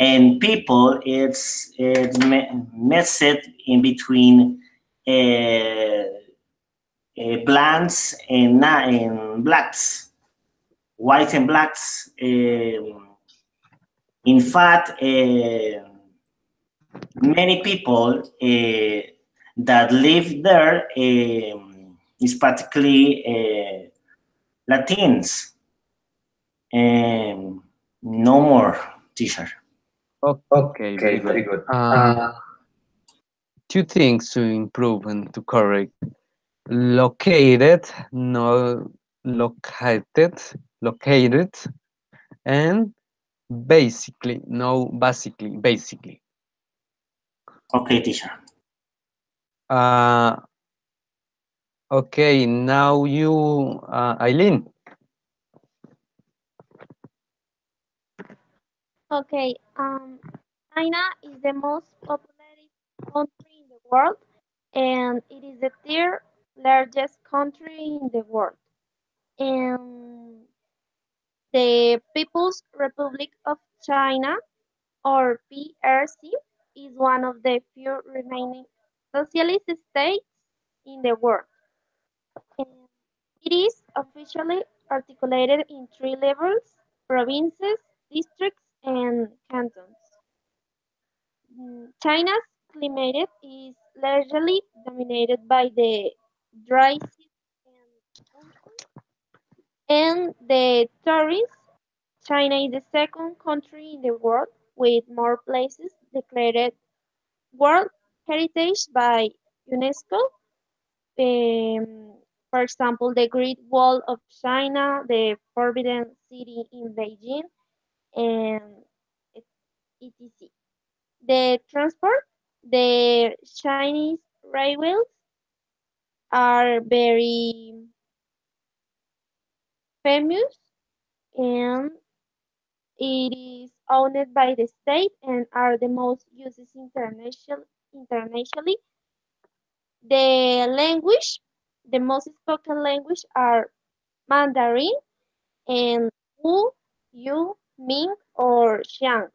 And people, it's mixed in between blacks and blacks, white and blacks. In fact, many people that live there is particularly Latins. No more, teacher. Okay, very Okay, good. very good. Two things to improve and to correct. Located, no located, located, and basically, no basically. Okay, teacher. Uh, okay, now you, Eileen. Okay, China is the most populated country in the world, and it is the third largest country in the world. And the People's Republic of China, or PRC, is one of the few remaining socialist states in the world. And it is officially articulated in three levels: provinces, districts, and cantons. China's climate is largely dominated by the dry season and monsoon. And the tourists, China is the second country in the world with more places declared World Heritage by UNESCO. For example, the Great Wall of China, the Forbidden City in Beijing, and etc. The transport, the Chinese railways are very famous, and it is owned by the state and are the most used internationally. The language, the most spoken language are Mandarin and Wu, Yu, Ming, or Xiang.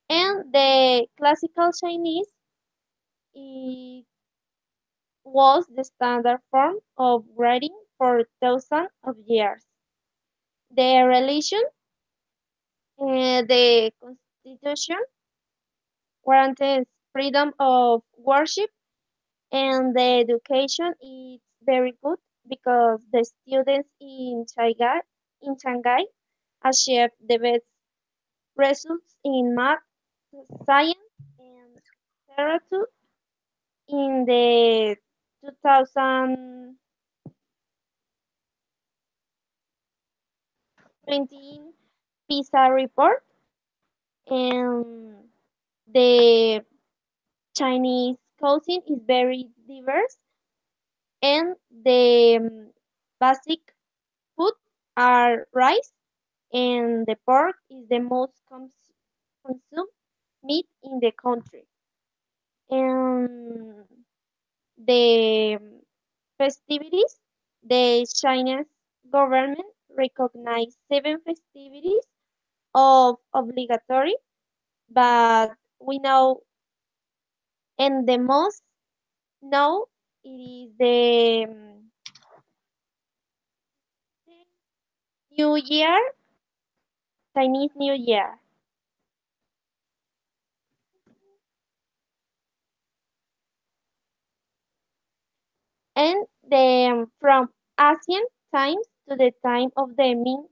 And the classical Chinese it was the standard form of writing for thousands of years. The religion, the constitution guarantees freedom of worship, and the education is very good because the students in Shanghai achieve the best results in math, science, and literature in the 2020 PISA report. And the Chinese cuisine is very diverse, and the basic food are rice, and the pork is the most consumed meat in the country. And the festivities, the Chinese government recognized seven festivities of obligatory, but we know, and the most know it is the New Year, Chinese New Year. And the from ancient times to the time of the Ming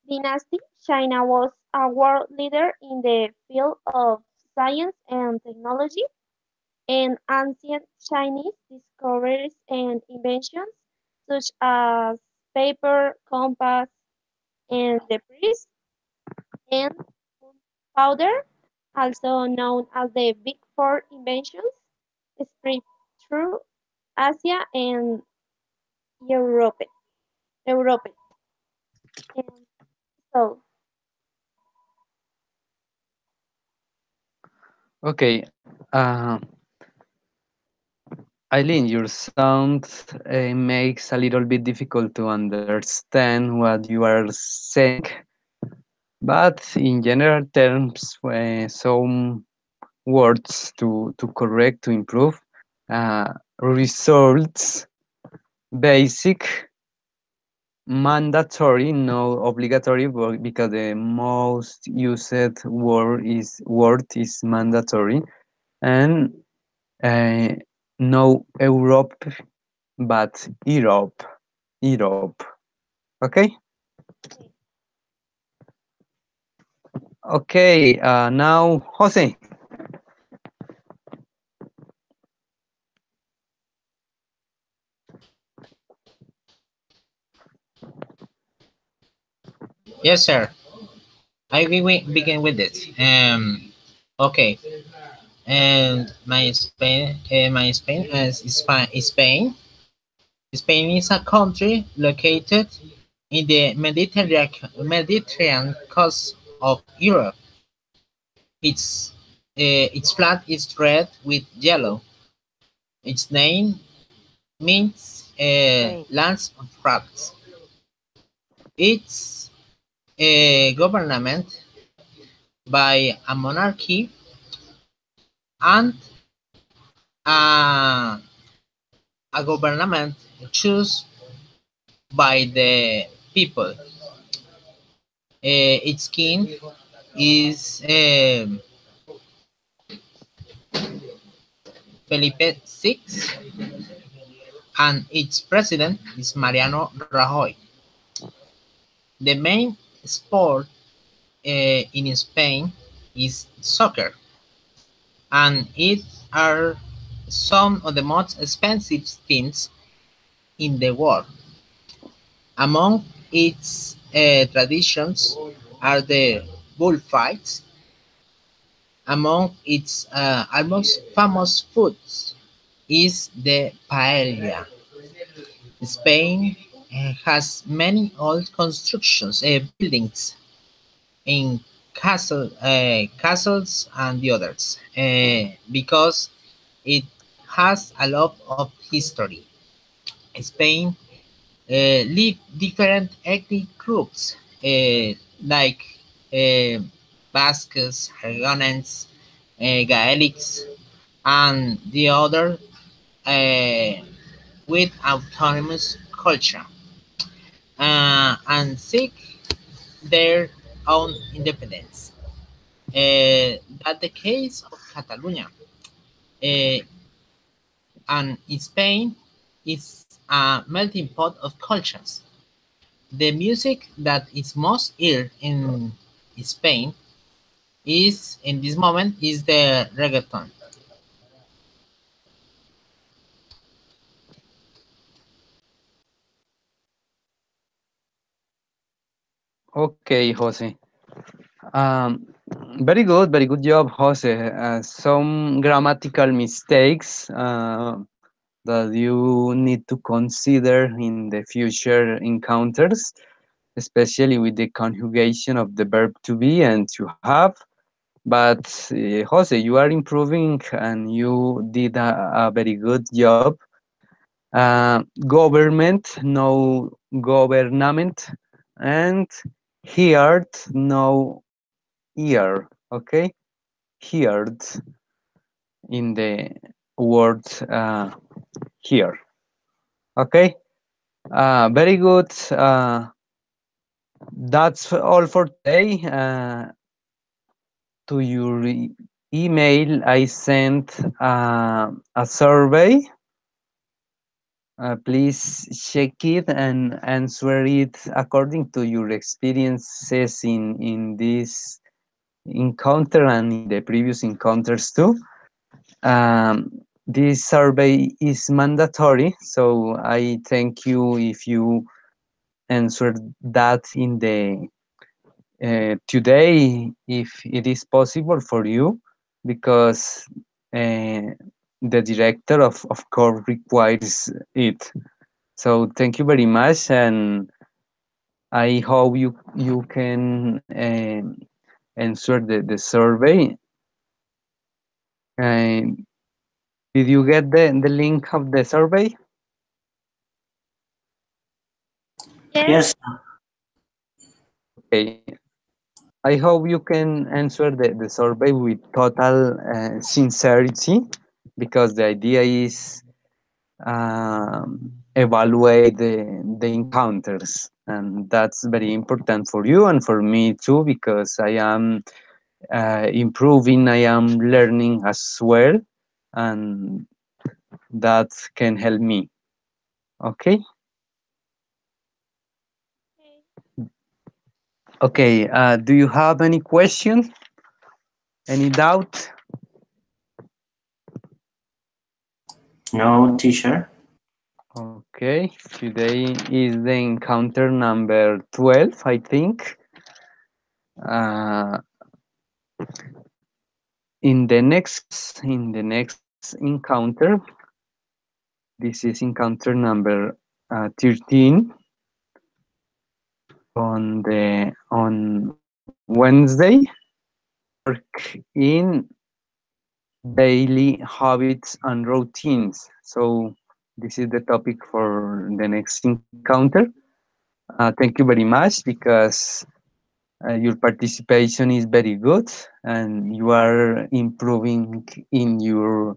Dynasty, China was a world leader in the field of science and technology, and ancient Chinese discoveries and inventions such as paper, compass, and the press and powder also known as the Big Four inventions, spread through Asia and Europe. Europe. And so, Okay. Eileen, your sound makes a little bit difficult to understand what you are saying, but in general terms, some words to correct, to improve. Results, basic, mandatory, no obligatory, but because the most used word is mandatory, and uh, no Europe, but Europe, Europe. Okay, okay. okay. Now, Jose. Yes, sir. I will begin with it. Okay. And Spain. Spain is a country located in the Mediterranean coast of Europe. Its flag is red with yellow. Its name means lands of rats. It's government by a monarchy and uh, a government chosen by the people. Its king is Felipe VI, and its president is Mariano Rajoy. The main sport in Spain is soccer, and it are some of the most expensive teams in the world. Among its traditions are the bullfights. Among its almost famous foods is the paella. Spain has many old constructions, buildings in castles and the others, because it has a lot of history. Spain live different ethnic groups like uh, Basques, Aragonans, Gaelics, and the other uh, with autonomous culture and seek their own independence. That the case of Catalonia uh, and in Spain is a melting pot of cultures. The music that is most heard in Spain is in this moment is the reggaeton. Okay, Jose. Um, very good job, Jose. Some grammatical mistakes that you need to consider in the future encounters, especially with the conjugation of the verb to be and to have. But Jose, you are improving and you did a very good job. Government, no government, and heard, no ear. Okay, heard in the word here. Okay, very good. That's all for today. To your email, I sent a survey. Please check it and answer it according to your experiences in this encounter and in the previous encounters too. This survey is mandatory, so I thank you if you answered that in the today if it is possible for you, because the director of course requires it. So thank you very much, and I hope you can answer the survey. And did you get the link of the survey? Yes. Yes. Okay. I hope you can answer the survey with total sincerity, because the idea is evaluate the encounters, and that's very important for you and for me too, because I am improving, I am learning as well, and that can help me. Okay. Okay, do you have any question, any doubt? No, teacher. Okay, today is the encounter number 12, I think. Uh, in the next encounter, this is encounter number 13 on Wednesday. Work in daily habits and routines. So this is the topic for the next encounter. Thank you very much, because your participation is very good, and you are improving in your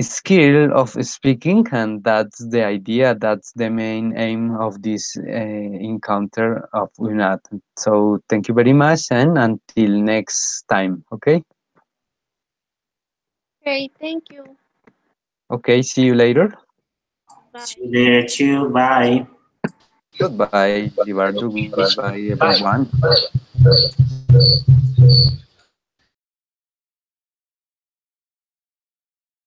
skill of speaking, and that's the idea, that's the main aim of this encounter of UNAT. So thank you very much, and until next time. Okay. Okay, thank you. Okay, see you later. Bye. See you later too. Bye. Goodbye, Libardo. Goodbye, everyone.